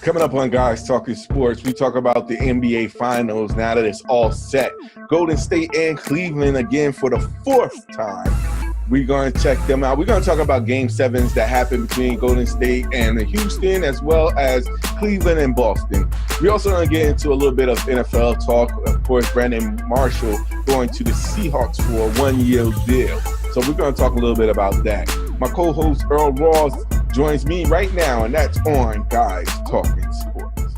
Coming up on Guys Talking Sports, we talk about the NBA Finals now that it's all set. Golden State and Cleveland again for the fourth time. We're going to check them out. We're going to talk about Game 7s that happened between Golden State and Houston, as well as Cleveland and Boston. We're also going to get into a little bit of NFL talk. Of course, Brandon Marshall going to the Seahawks for a one-year deal. So we're going to talk a little bit about that. My co-host Earl Ross joins me right now, and that's on Guys Talking Sports.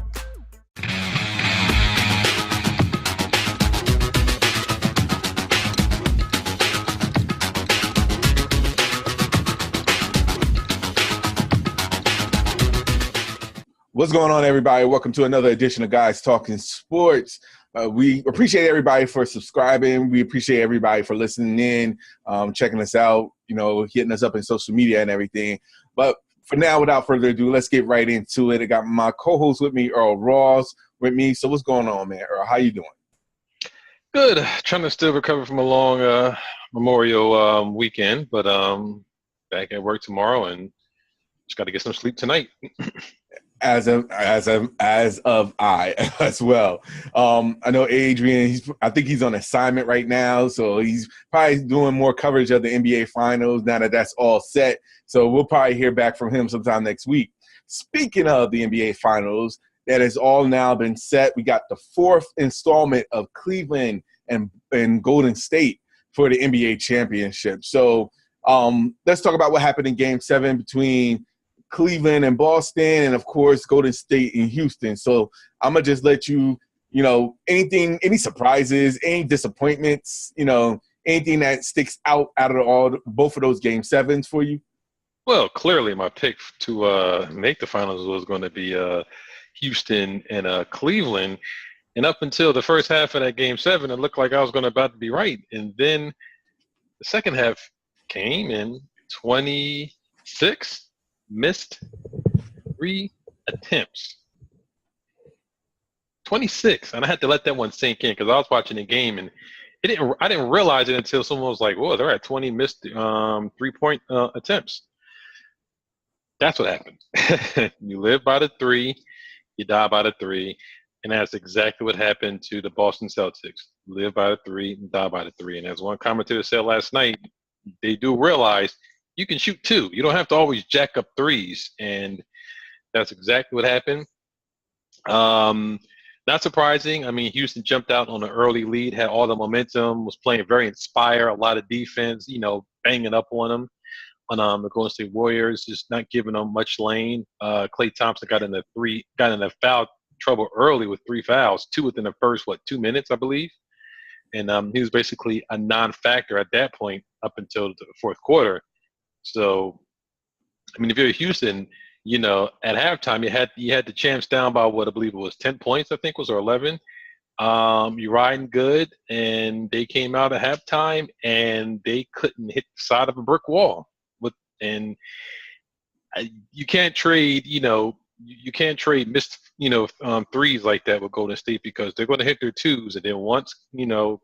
What's going on, everybody? Welcome to another edition of Guys Talking Sports. We appreciate everybody for subscribing. We appreciate everybody for listening in, checking us out, hitting us up in social media and everything. But for now, without further ado, let's get right into it. I got my co-host with me, Earl Ross, with me. So what's going on, man? Earl, how you doing? Good. Trying to still recover from a long Memorial weekend, but back at work tomorrow and just got to get some sleep tonight. As of I as well. I know Adrian, I think he's on assignment right now, so he's probably doing more coverage of the NBA Finals now that that's all set. So we'll probably hear back from him sometime next week. Speaking of the NBA Finals, that has all now been set. We got the fourth installment of Cleveland and Golden State for the NBA championship. So let's talk about what happened in Game 7 between Cleveland and Boston, and of course Golden State and Houston. So I'm gonna just let you, any surprises, any disappointments, anything that sticks out of both of those Game 7s for you. Well, clearly my pick to make the finals was going to be Houston and Cleveland, and up until the first half of that Game 7, it looked like I was about to be right, and then the second half came in 26. Missed 3 attempts. 26, and I had to let that one sink in because I was watching the game and I didn't realize it until someone was like, "Whoa, they're at 20 missed 3-point attempts." That's what happened. You live by the 3, you die by the 3, and that's exactly what happened to the Boston Celtics. Live by the 3 and die by the 3. And as one commentator said last night, they do realize you can shoot 2. You don't have to always jack up 3s, and that's exactly what happened. Not surprising. I mean, Houston jumped out on an early lead, had all the momentum, was playing very inspired, a lot of defense, banging up on them, on the Golden State Warriors, just not giving them much lane. Klay Thompson got in foul trouble early with 3 fouls, 2 within the first 2 minutes, I believe, and he was basically a non-factor at that point up until the fourth quarter. So, I mean, if you're Houston, at halftime you had the champs down by what I believe it was 10 points, I think was, or 11. You're riding good, and they came out at halftime and they couldn't hit the side of a brick wall. You can't trade, you can't trade missed, threes like that with Golden State because they're going to hit their 2s, and then once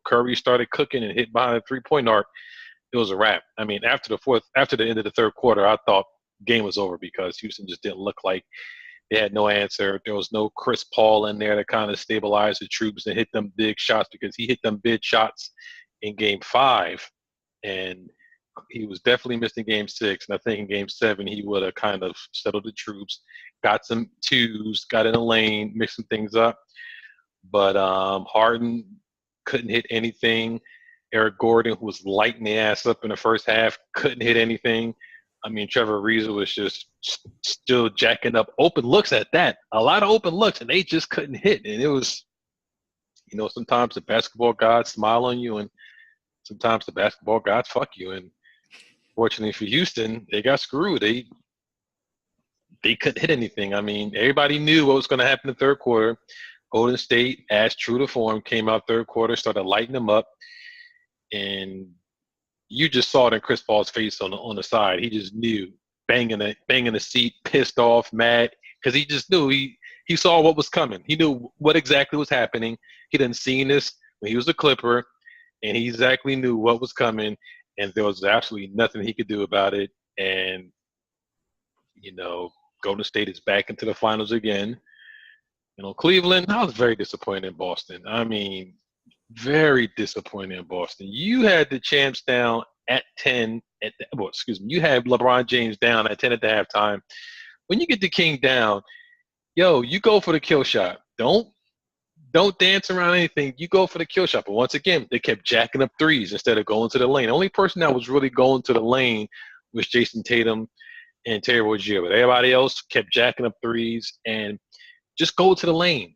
Curry started cooking and hit behind the 3-point arc, it was a wrap. I mean, after the end of the third quarter, I thought game was over because Houston just didn't look like they had no answer. There was no Chris Paul in there to kind of stabilize the troops and hit them big shots because he hit them big shots in Game 5, and he was definitely missing Game 6. And I think in Game 7 he would have kind of settled the troops, got some 2s, got in a lane, mixing things up. But Harden couldn't hit anything. Eric Gordon, who was lighting the ass up in the first half, couldn't hit anything. I mean, Trevor Ariza was just still jacking up open looks at that. A lot of open looks, and they just couldn't hit. And it was, sometimes the basketball gods smile on you, and sometimes the basketball gods fuck you. And fortunately for Houston, they got screwed. They couldn't hit anything. I mean, everybody knew what was going to happen in the third quarter. Golden State, as true to form, came out third quarter, started lighting them up. And you just saw it in Chris Paul's face on the side. He just knew, banging the seat, pissed off, mad, because he just knew he saw what was coming. He knew what exactly was happening. He done seen this when he was a Clipper, and he exactly knew what was coming, and there was absolutely nothing he could do about it. And Golden State is back into the finals again. Cleveland, I was very disappointed in Boston. I mean, very disappointed in Boston. You had the champs down at 10. You had LeBron James down at 10 at the halftime. When you get the King down, yo, you go for the kill shot. Don't dance around anything. You go for the kill shot. But once again, they kept jacking up threes instead of going to the lane. The only person that was really going to the lane was Jason Tatum and Terry Rozier. But everybody else kept jacking up threes and just go to the lane.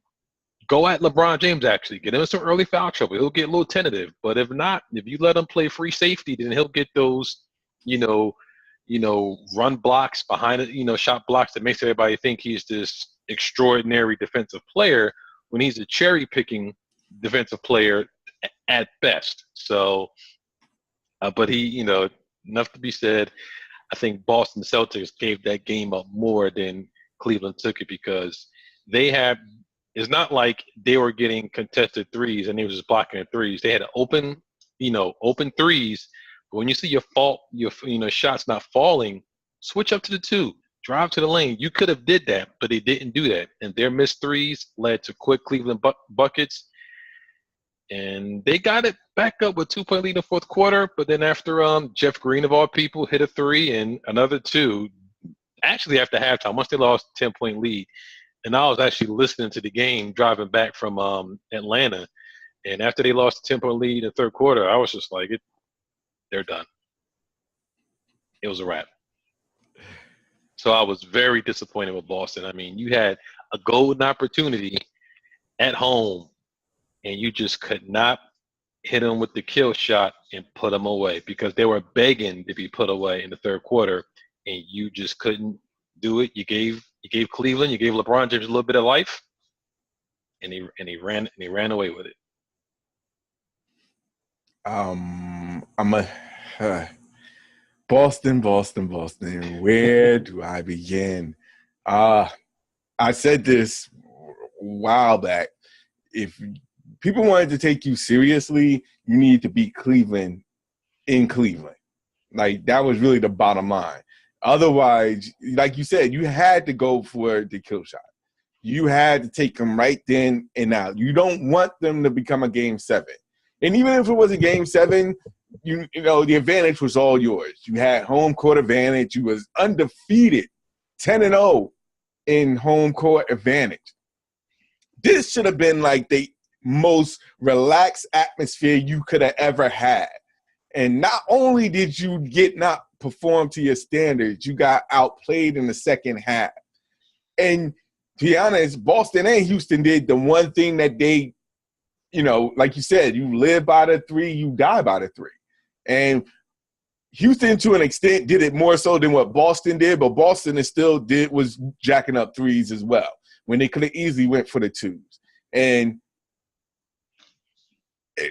Go at LeBron James, actually. Get him in some early foul trouble. He'll get a little tentative. But if not, if you let him play free safety, then he'll get those, run blocks behind it, shot blocks that makes everybody think he's this extraordinary defensive player when he's a cherry-picking defensive player at best. So, but he, enough to be said. I think Boston Celtics gave that game up more than Cleveland took it because it's not like they were getting contested threes and they were just blocking the threes. They had open threes. But when you see your shots not falling, switch up to the 2. Drive to the lane. You could have did that, but they didn't do that. And their missed threes led to quick Cleveland buckets. And they got it back up with 2-point lead in the fourth quarter. But then after Jeff Green, of all people, hit a 3 and another 2, actually after halftime, once they lost a 10-point lead. And I was actually listening to the game driving back from Atlanta. And after they lost a 10-point lead in the third quarter, I was just like, they're done. It was a wrap. So I was very disappointed with Boston. I mean, you had a golden opportunity at home, and you just could not hit them with the kill shot and put them away because they were begging to be put away in the third quarter, and you just couldn't do it. You gave Cleveland, you gave LeBron James a little bit of life, and he ran away with it. Boston. Where do I begin? I said this a while back. If people wanted to take you seriously, you need to beat Cleveland in Cleveland. Like, that was really the bottom line. Otherwise, like you said, you had to go for the kill shot. You had to take them right then and out. You don't want them to become a Game 7. And even if it was a Game 7, the advantage was all yours. You had home court advantage. You was undefeated, 10-0 in home court advantage. This should have been like the most relaxed atmosphere you could have ever had. And not only did you not perform to your standards, you got outplayed in the second half. And to be honest, Boston and Houston did the one thing that they, like you said, you live by the 3, you die by the 3. And Houston, to an extent, did it more so than what Boston did, but Boston was jacking up threes as well when they could have easily went for the 2s. And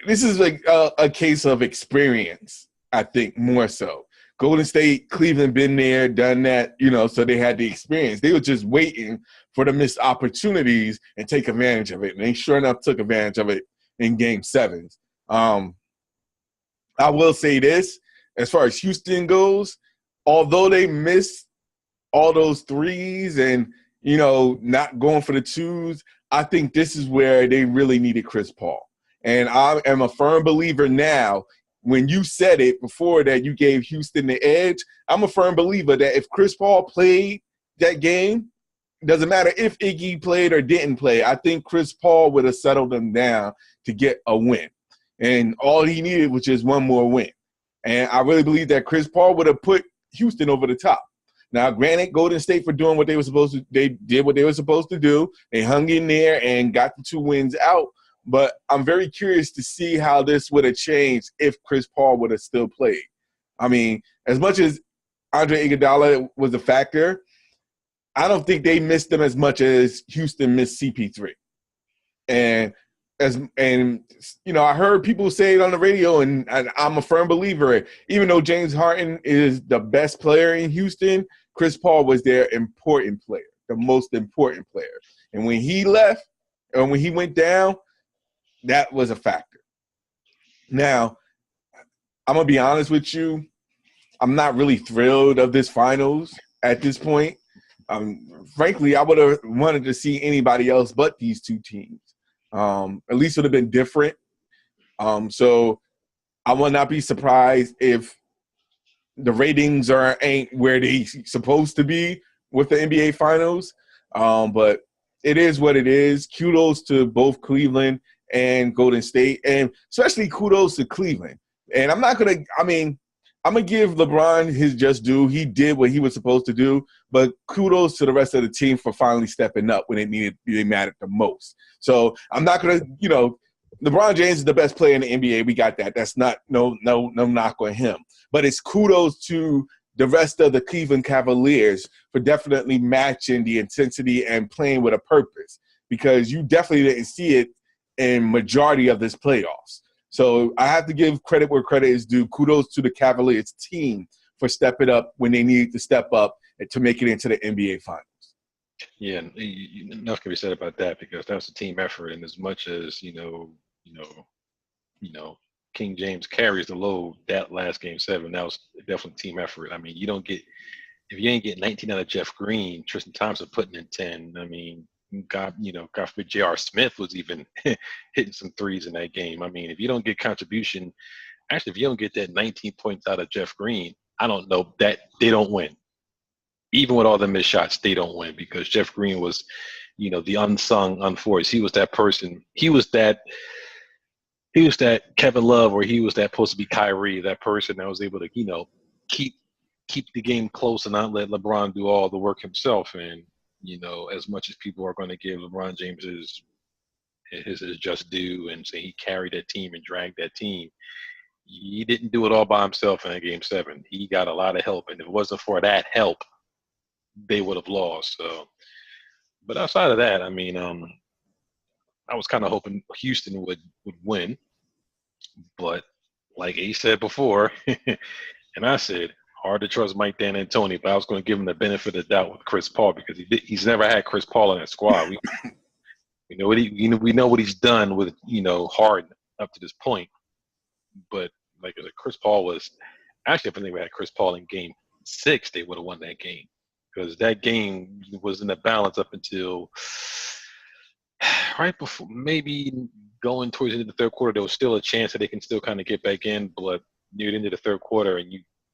this is like a case of experience, I think, more so. Golden State, Cleveland been there, done that, so they had the experience. They were just waiting for the missed opportunities and take advantage of it. And they sure enough took advantage of it in Game 7s. I will say this, as far as Houston goes, although they missed all those threes and, not going for the 2s, I think this is where they really needed Chris Paul. And I am a firm believer now, when you said it before that you gave Houston the edge, I'm a firm believer that if Chris Paul played that game, it doesn't matter if Iggy played or didn't play, I think Chris Paul would have settled them down to get a win. And all he needed was just one more win. And I really believe that Chris Paul would have put Houston over the top. Now, granted, Golden State for doing what they were supposed to, they did what they were supposed to do. They hung in there and got the 2 wins out. But I'm very curious to see how this would have changed if Chris Paul would have still played. I mean, as much as Andre Iguodala was a factor, I don't think they missed him as much as Houston missed CP3. And I heard people say it on the radio, and I'm a firm believer. Even though James Harden is the best player in Houston, Chris Paul was their important player, the most important player. And when he left, and when he went down, that was a factor. Now, I'm going to be honest with you. I'm not really thrilled of this finals at this point. Frankly, I would have wanted to see anybody else but these two teams. At least it would have been different. So I would not be surprised if the ratings ain't where they supposed to be with the NBA Finals. But it is what it is. Kudos to both Cleveland and Golden State, and especially kudos to Cleveland. And I'm going to give LeBron his just due. He did what he was supposed to do, but kudos to the rest of the team for finally stepping up when they mattered the most. So I'm not going to, LeBron James is the best player in the NBA. We got that. That's not no knock on him. But it's kudos to the rest of the Cleveland Cavaliers for definitely matching the intensity and playing with a purpose, because you definitely didn't see it in majority of this playoffs. So I have to give credit where credit is due. Kudos to the Cavaliers team for stepping up when they needed to step up to make it into the NBA Finals. Yeah, enough can be said about that, because that was a team effort. And as much as King James carries the load that last Game 7, that was definitely team effort. I mean, if you ain't get 19 out of Jeff Green, Tristan Thompson putting in 10. I mean, God forbid J.R. Smith was even hitting some threes in that game. I mean, if you don't get contribution, actually, if you don't get that 19 points out of Jeff Green, I don't know that they don't win. Even with all the missed shots, they don't win, because Jeff Green was, the unsung, unforced. He was that person. He was that Kevin Love, or he was that supposed to be Kyrie, that person that was able to, keep the game close and not let LeBron do all the work himself. And, as much as people are going to give LeBron James his just due and say he carried that team and dragged that team, he didn't do it all by himself in Game 7. He got a lot of help. And if it wasn't for that help, they would have lost. So, but outside of that, I mean, I was kind of hoping Houston would win, but like Ace said before, and I said, hard to trust Mike D'Antoni, but I was going to give him the benefit of the doubt with Chris Paul, because he's never had Chris Paul in that squad. We know what he's done with Harden up to this point, but like Chris Paul was actually, if they had Chris Paul in Game 6, they would have won that game, because that game was in the balance up until right before, maybe going towards the end of the third quarter. There was still a chance that they can still kind of get back in, but near the end of the third quarter, and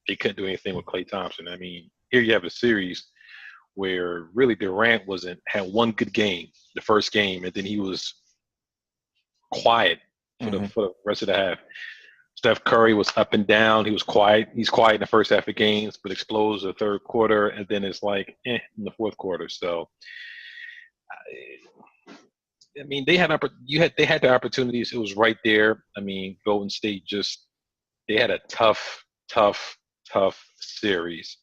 they couldn't do anything with Klay Thompson. I mean, here you have a series where really Durant had one good game, the first game, and then he was quiet for the rest of the half. Steph Curry was up and down. He was quiet. He's quiet in the first half of games, but explodes the third quarter, and then it's like in the fourth quarter. So, I mean, they had the opportunities. It was right there. I mean, Golden State they had a tough series,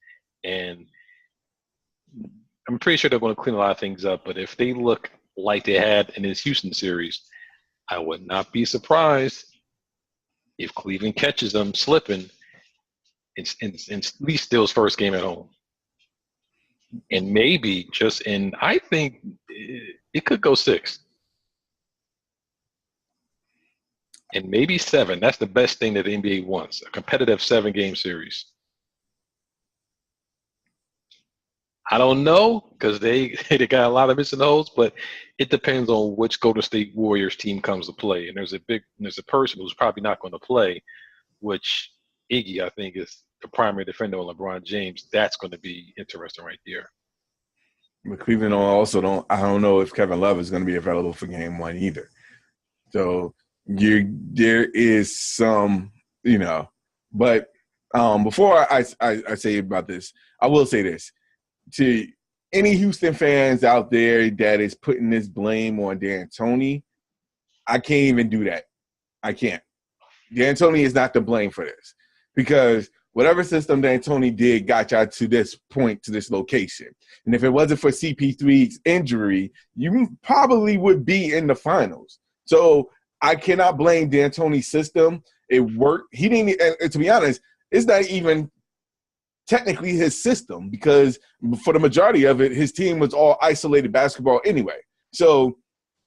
and I'm pretty sure they're going to clean a lot of things up. But if they look like they had in this Houston series, I would not be surprised if Cleveland catches them slipping in at least Steele's first game at home. And maybe I think it could go 6. And maybe 7. That's the best thing that the NBA wants, a competitive 7-game series. I don't know, because they got a lot of missing holes, but it depends on which Golden State Warriors team comes to play. And there's a person who's probably not going to play, which Iggy, I think, is the primary defender on LeBron James. That's going to be interesting right there. But Cleveland also I don't know if Kevin Love is going to be available for Game 1 either. So there is some, but before I say about this, I will say this. To any Houston fans out there that is putting this blame on D'Antoni, I can't even do that. I can't. D'Antoni is not to blame for this, because whatever system D'Antoni did got y'all to this point, to this location. And if it wasn't for CP3's injury, you probably would be in the finals. So I cannot blame D'Antoni's system. It worked. He didn't, and to be honest, it's not even technically his system, because for the majority of it, his team was all isolated basketball anyway. So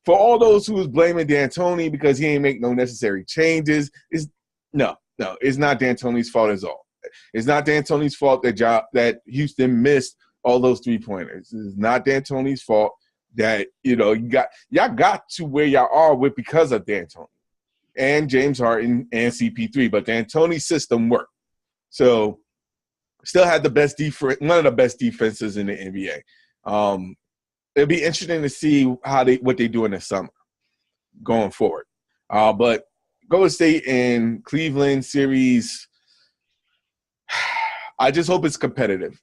for all those who was blaming D'Antoni because he ain't make no necessary changes, it's not D'Antoni's fault at all. It's not D'Antoni's fault that Houston missed all those 3-pointers. It's not D'Antoni's fault that, y'all got to where y'all are with because of D'Antoni and James Harden and CP3, but D'Antoni's system worked. So still had the best defense, one of the best defenses in the NBA. It'll be interesting to see what they do in the summer going forward. But Golden State and Cleveland series, I just hope it's competitive.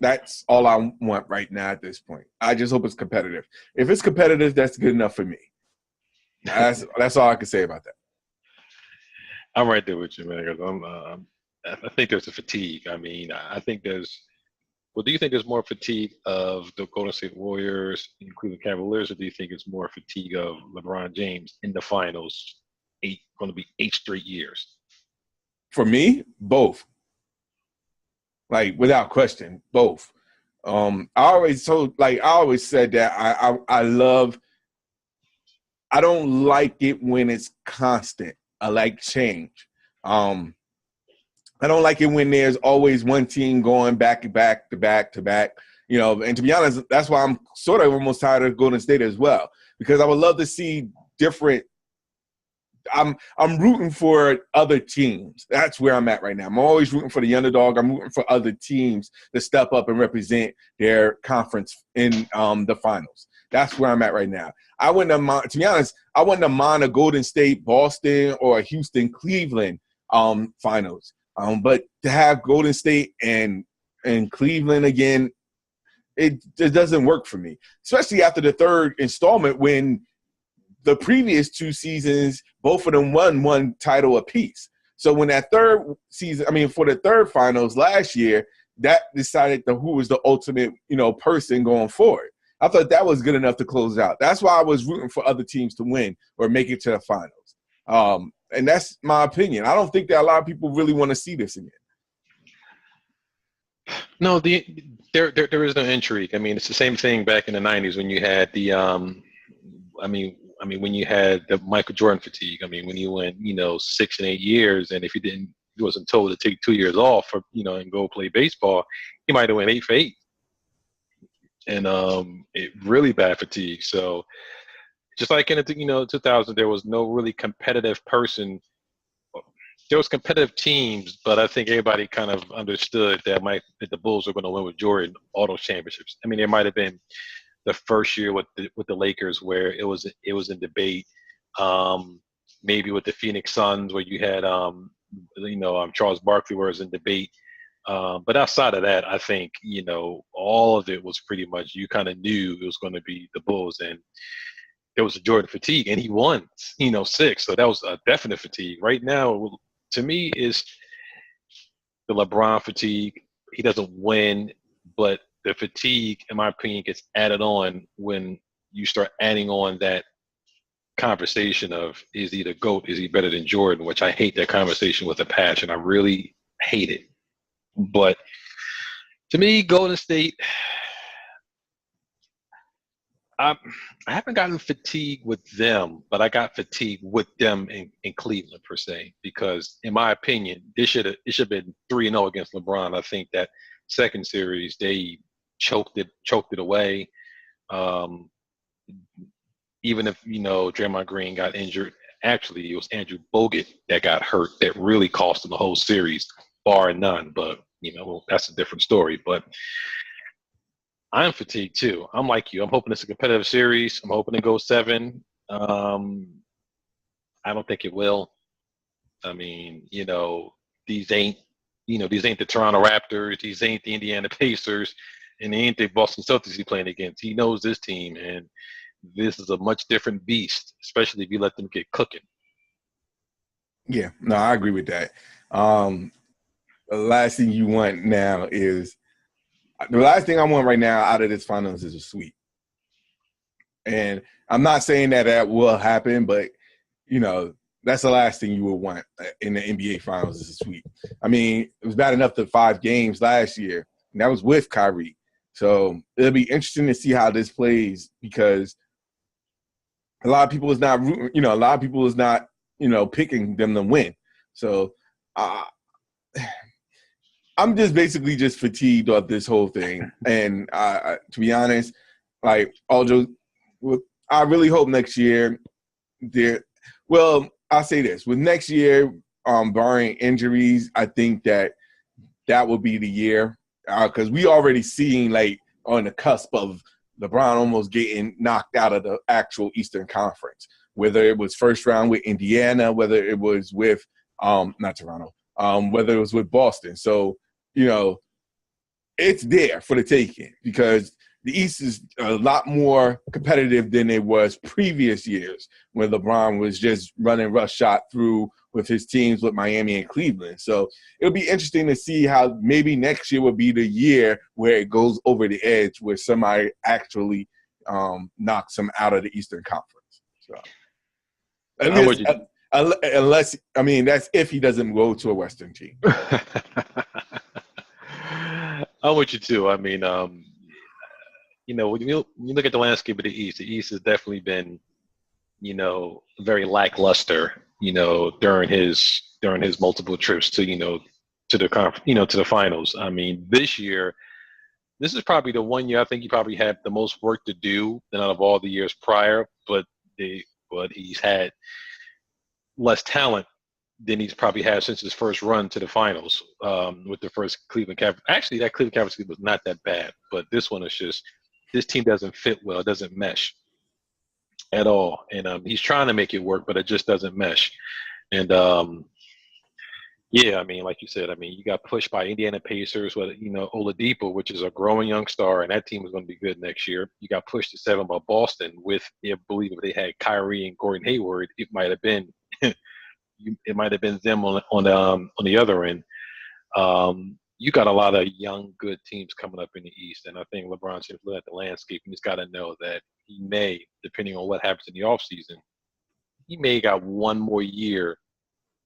That's all I want right now at this point. I just hope it's competitive. If it's competitive, that's good enough for me. That's all I can say about that. I'm right there with you, man. Because I think there's a fatigue. I mean, I think there's. Well, do you think there's more fatigue of the Golden State Warriors and Cleveland Cavaliers, or do you think it's more fatigue of LeBron James in the finals? Going to be 8 straight years. For me, both. Like, without question, both. I always said that I don't like it when it's constant. I like change. I don't like it when there's always one team going back to back. And to be honest, that's why I'm sort of almost tired of Golden State as well, because I would love to see different. I'm rooting for other teams. That's where I'm at right now. I'm always rooting for the underdog. I'm rooting for other teams to step up and represent their conference in the finals. That's where I'm at right now. To be honest, I wouldn't mind a Golden State, Boston, or a Houston, Cleveland finals. But to have Golden State and Cleveland again, it doesn't work for me, especially after the third installment when the previous 2 seasons, both of them won one title apiece. So when that third season, for the third finals last year, that decided who was the ultimate, person going forward. I thought that was good enough to close out. That's why I was rooting for other teams to win or make it to the finals. And that's my opinion. I don't think that a lot of people really want to see this again. No, there is no intrigue. I mean, it's the same thing back in the 90s when you had the when you had the Michael Jordan fatigue. I mean, when you went, 6 and 8 years, and if you wasn't told to take 2 years off and go play baseball, he might have went 8 for 8. And it really bad fatigue. So just like in the 2000, there was no really competitive person. There was competitive teams, but I think everybody kind of understood that the Bulls were going to win with Jordan all those championships. I mean, there might have been the first year with the Lakers where it was in debate. Maybe with the Phoenix Suns where you had Charles Barkley was in debate. But outside of that, I think all of it was pretty much you kind of knew it was going to be the Bulls, and there was a Jordan fatigue, and he won 6, so that was a definite fatigue. Right now, to me, is the LeBron fatigue. He doesn't win, but the fatigue, in my opinion, gets added on when you start adding on that conversation of is he the GOAT, is he better than Jordan, which I hate that conversation with a passion. I really hate it. But to me, Golden State, I haven't gotten fatigued with them, but I got fatigued with them in Cleveland per se, because in my opinion, it should have been 3-0 against LeBron. I think that second series they choked it away. Even if Draymond Green got injured, actually it was Andrew Bogut that got hurt that really cost him the whole series, bar none. But that's a different story. But I'm fatigued too. I'm like you. I'm hoping it's a competitive series. I'm hoping it goes 7. I don't think it will. I mean, these ain't the Toronto Raptors. These ain't the Indiana Pacers, and they ain't the Boston Celtics he's playing against. He knows this team, and this is a much different beast, especially if you let them get cooking. Yeah, no, I agree with that. The last thing you want now is the last thing I want right now out of this finals is a sweep. And I'm not saying that will happen, but that's the last thing you would want in the NBA finals is a sweep. I mean, it was bad enough to 5 games last year, and that was with Kyrie. So it'll be interesting to see how this plays, because a lot of people is not rooting, a lot of people is not, picking them to win. So I'm I'm just basically just fatigued of this whole thing. And to be honest, like although I really hope next year there. Well, I'll say this: with next year, barring injuries, I think that will be the year because we already seeing like on the cusp of LeBron almost getting knocked out of the actual Eastern Conference. Whether it was first round with Indiana, whether it was with not Toronto, whether it was with Boston. So, you know, it's there for the taking because the East is a lot more competitive than it was previous years when LeBron was just running roughshod through with his teams with Miami and Cleveland. So it'll be interesting to see how maybe next year will be the year where it goes over the edge where somebody actually knocks him out of the Eastern Conference. So unless, I mean, that's if he doesn't go to a Western team. I'm with you too. I mean, you know, when you look at the landscape of the East has definitely been, you know, very lackluster, you know, during his multiple trips to, you know, to the finals. I mean, this year, this is probably the one year I think he probably had the most work to do than out of all the years prior, but he's had less talent than he's probably had since his first run to the finals with the first Cleveland Cavaliers. Actually, that Cleveland Cavaliers team was not that bad, but this one is just – this team doesn't fit well. It doesn't mesh at all. And he's trying to make it work, but it just doesn't mesh. And, yeah, I mean, like you said, I mean, you got pushed by Indiana Pacers with, you know, Oladipo, which is a growing young star, and that team is going to be good next year. You got pushed to 7 by Boston with, I believe if they had Kyrie and Gordon Hayward, it might have been them on the other end. You got a lot of young, good teams coming up in the East, and I think LeBron should look at the landscape, and he's got to know that he may, depending on what happens in the offseason, he may got one more year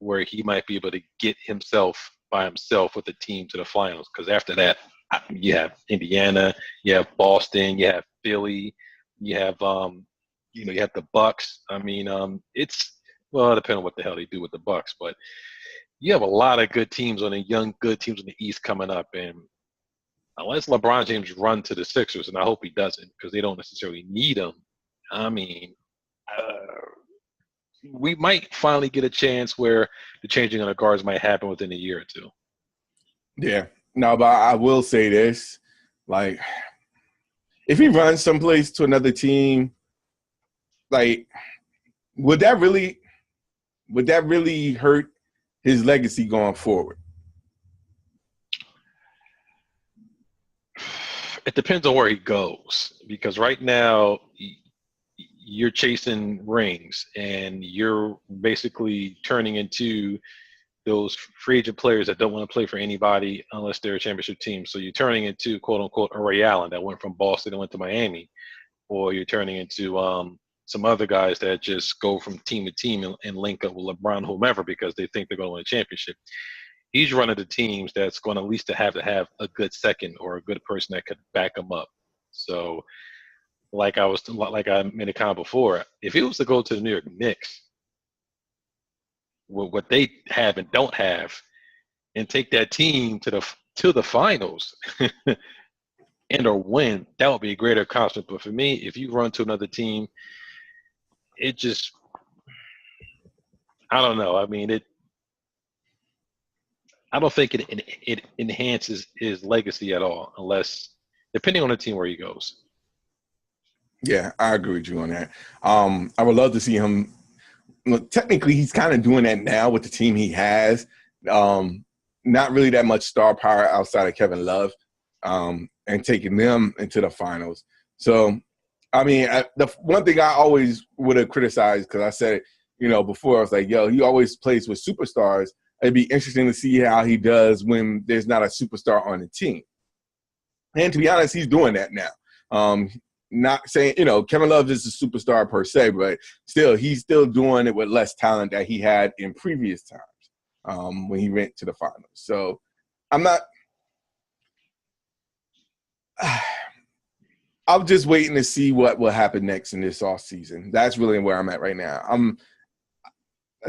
where he might be able to get himself by himself with the team to the finals. Because after that, you have Indiana, you have Boston, you have Philly, you have you have the Bucks. I mean, it's depending on what the hell they do with the Bucks, but you have a lot of good teams good teams on the East coming up, and unless LeBron James run to the Sixers, and I hope he doesn't because they don't necessarily need him. I mean, we might finally get a chance where the changing of the guards might happen within a year or two. Yeah. No, but I will say this. Like, if he runs someplace to another team, like, would that really hurt his legacy going forward? It depends on where he goes, because right now you're chasing rings and you're basically turning into those free agent players that don't want to play for anybody unless they're a championship team. So you're turning into, quote unquote, a Ray Allen that went from Boston and went to Miami, or you're turning into some other guys that just go from team to team and link up with LeBron, whomever, because they think they're going to win a championship. He's running the teams that's going to at least have a good second or a good person that could back him up. So, like I made a comment before, if he was to go to the New York Knicks, what they have and don't have, and take that team to the finals and or win, that would be a greater accomplishment. But for me, if you run to another team, it just, I don't know. I mean, I don't think it enhances his legacy at all, unless, depending on the team where he goes. Yeah, I agree with you on that. I would love to see him. Look, technically, he's kind of doing that now with the team he has. Not really that much star power outside of Kevin Love, and taking them into the finals. So, I mean, the one thing I always would have criticized, because I said it, before, I was like, yo, he always plays with superstars. It'd be interesting to see how he does when there's not a superstar on the team. And to be honest, he's doing that now. Not saying, Kevin Love is a superstar per se, but still, he's still doing it with less talent that he had in previous times when he went to the finals. So I'm just waiting to see what will happen next in this offseason. That's really where I'm at right now.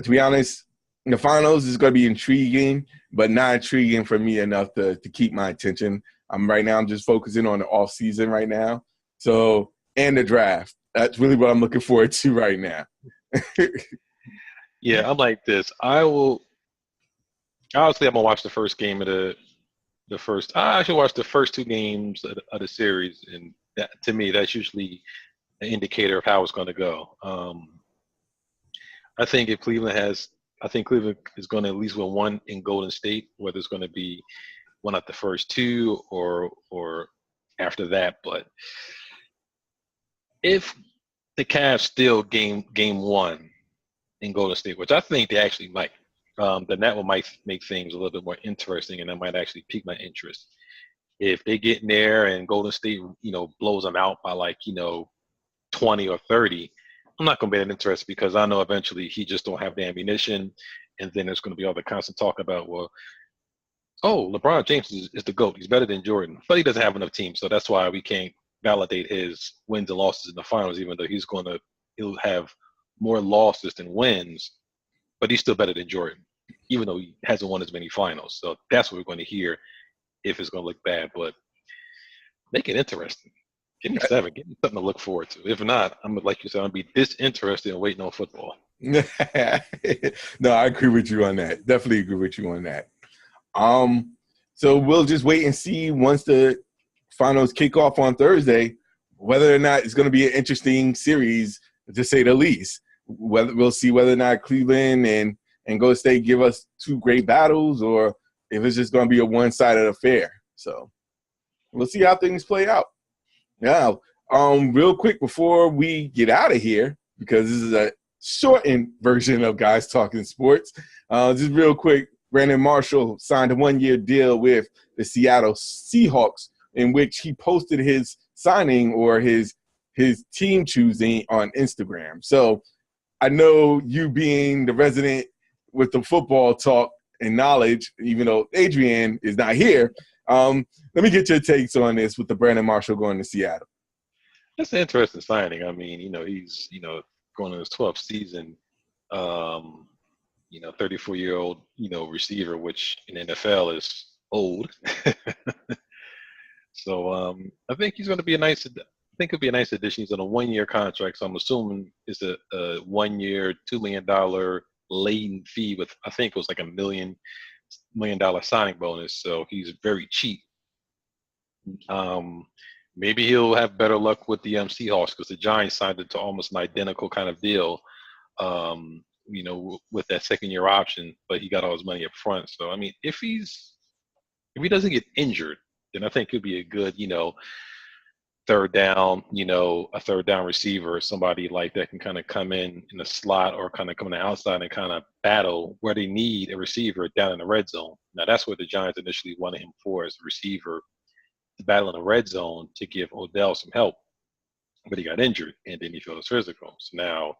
To be honest, The finals is going to be intriguing, but not intriguing for me enough to keep my attention. Right now, I'm just focusing on the off season right now. So, and the draft. That's really what I'm looking forward to right now. Yeah, I'm like this. I will. Obviously, I'm gonna watch the first game of the first. I should watch the first two games of the series, and that, to me, that's usually an indicator of how it's going to go. I think if Cleveland has, I think Cleveland is going to at least win one in Golden State, whether it's going to be one of the first two or after that. But if the Cavs still game one in Golden State, which I think they actually might, then that might make things a little bit more interesting, and that might actually pique my interest. If they get in there and Golden State, blows them out by 20 or 30, I'm not going to be that interested because I know eventually he just don't have the ammunition, and then there's going to be all the constant talk about, well, oh, LeBron James is the GOAT. He's better than Jordan, but he doesn't have enough teams, so that's why we can't validate his wins and losses in the finals, even though he'll have more losses than wins, but he's still better than Jordan, even though he hasn't won as many finals. So that's what we're going to hear if it's going to look bad, but make it interesting. Give me 7. Give me something to look forward to. If not, like you said, I'm going to be disinterested in waiting on football. No, I agree with you on that. Definitely agree with you on that. So we'll just wait and see once the finals kick off on Thursday, whether or not it's going to be an interesting series, to say the least. We'll see whether or not Cleveland and Golden State give us two great battles, or if it's just going to be a one-sided affair. So we'll see how things play out. Now, real quick before we get out of here, because this is a shortened version of Guys Talking Sports, just real quick, Brandon Marshall signed a 1-year deal with the Seattle Seahawks, in which he posted his signing or his team choosing on Instagram. So I know you being the resident with the football talk and knowledge, even though Adrian is not here, let me get your takes on this with the Brandon Marshall going to Seattle. That's an interesting signing. I mean, he's, going in his 12th season, 34-year-old, receiver, which in NFL is old. So I think he's going to be I think it'll be a nice addition. He's on a 1-year contract, so I'm assuming it's a 1-year, $2 million laden fee with, I think it was like $1 million signing bonus. So he's very cheap. Maybe he'll have better luck with the Seahawks because the Giants signed it to almost an identical kind of deal, with that 2nd-year option, but he got all his money up front. So, I mean, if he doesn't get injured, then I think he'll be a good, third down, a third down receiver, somebody like that can kind of come in the slot or kind of come on the outside and kind of battle where they need a receiver down in the red zone. Now, that's what the Giants initially wanted him for, as a receiver to battle in the red zone to give Odell some help. But he got injured, and then he felt his physical. So now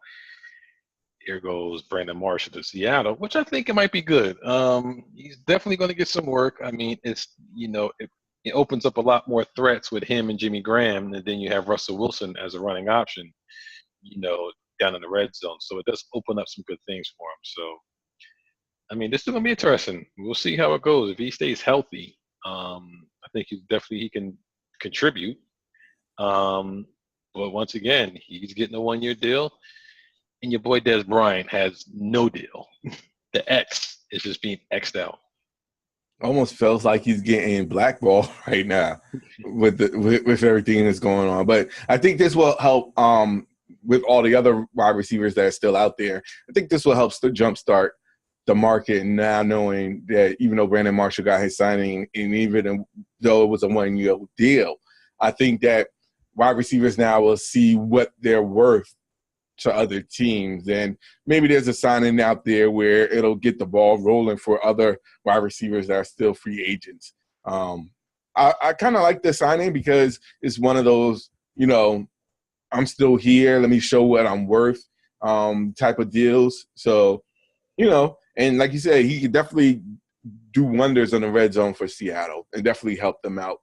here goes Brandon Marshall to Seattle, which I think it might be good. He's definitely going to get some work. I mean, it's, it opens up a lot more threats with him and Jimmy Graham, and then you have Russell Wilson as a running option, down in the red zone. So it does open up some good things for him. So, I mean, this is going to be interesting. We'll see how it goes. If he stays healthy, I think he can contribute. But once again, he's getting a 1-year deal, and your boy Des Bryant has no deal. The X is just being X'd out. Almost feels like he's getting blackballed right now with everything that's going on. But I think this will help with all the other wide receivers that are still out there. I think this will help jumpstart the market now, knowing that even though Brandon Marshall got his signing, and even though it was a 1-year deal, I think that wide receivers now will see what they're worth to other teams. And maybe there's a signing out there where it'll get the ball rolling for other wide receivers that are still free agents. I kind of like the signing because it's one of those, I'm still here, let me show what I'm worth type of deals. So, and like you said, he could definitely do wonders on the red zone for Seattle and definitely help them out.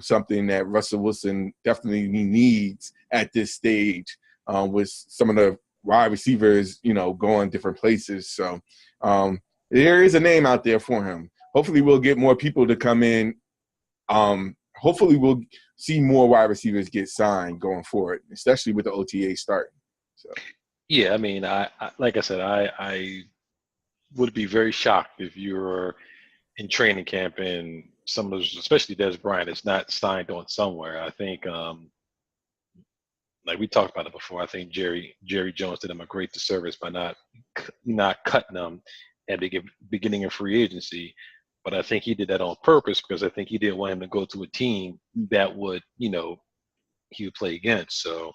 Something that Russell Wilson definitely needs at this stage with some of the wide receivers, going different places. So there is a name out there for him. Hopefully we'll get more people to come in. Hopefully we'll see more wide receivers get signed going forward, especially with the OTA starting. So. Yeah, I mean, I like I said, I would be very shocked if you're in training camp and some of those, especially Des Bryant, is not signed on somewhere. I think, like we talked about it before, I think Jerry Jones did him a great disservice by not cutting him at the beginning of free agency. But I think he did that on purpose because I think he didn't want him to go to a team that would, he would play against. So,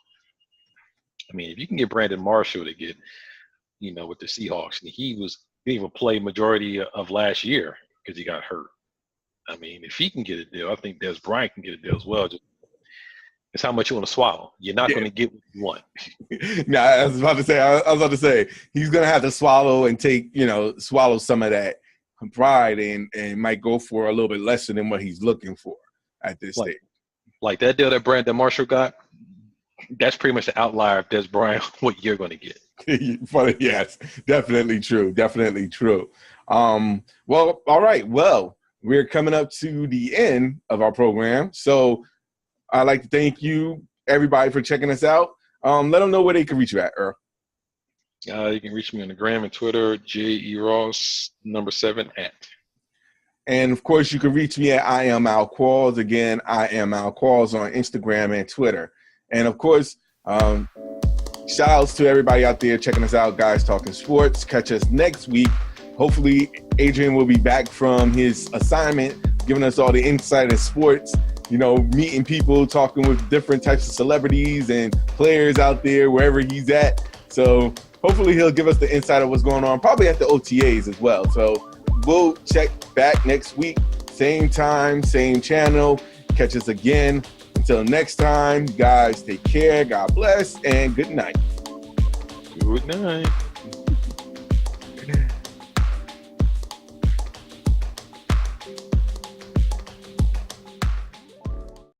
I mean, if you can get Brandon Marshall to get, with the Seahawks, and he didn't even play majority of last year because he got hurt. I mean, if he can get a deal, I think Des Bryant can get a deal as well. It's how much you want to swallow. You're not going to get what you want. No, I was about to say he's going to have to swallow and take, swallow some of that pride and might go for a little bit less than what he's looking for at this stage. Like that deal that Brandon Marshall got, that's pretty much the outlier of Des Bryant, what you're going to get. Yes, definitely true. Definitely true. Well, all right. Well, we're coming up to the end of our program. So I'd like to thank you, everybody, for checking us out. Let them know where they can reach you at, Earl. You can reach me on the gram and Twitter, JERoss7 @. And, of course, you can reach me at I am Al Qualls. Again, I am Al Qualls on Instagram and Twitter. And, of course, shout outs to everybody out there checking us out, Guys Talking Sports. Catch us next week. Hopefully, Adrian will be back from his assignment, giving us all the insight in sports, meeting people, talking with different types of celebrities and players out there, wherever he's at. So hopefully he'll give us the insight of what's going on, probably at the OTAs as well. So we'll check back next week, same time, same channel. Catch us again. Until next time, guys, take care. God bless, and good night. Good night.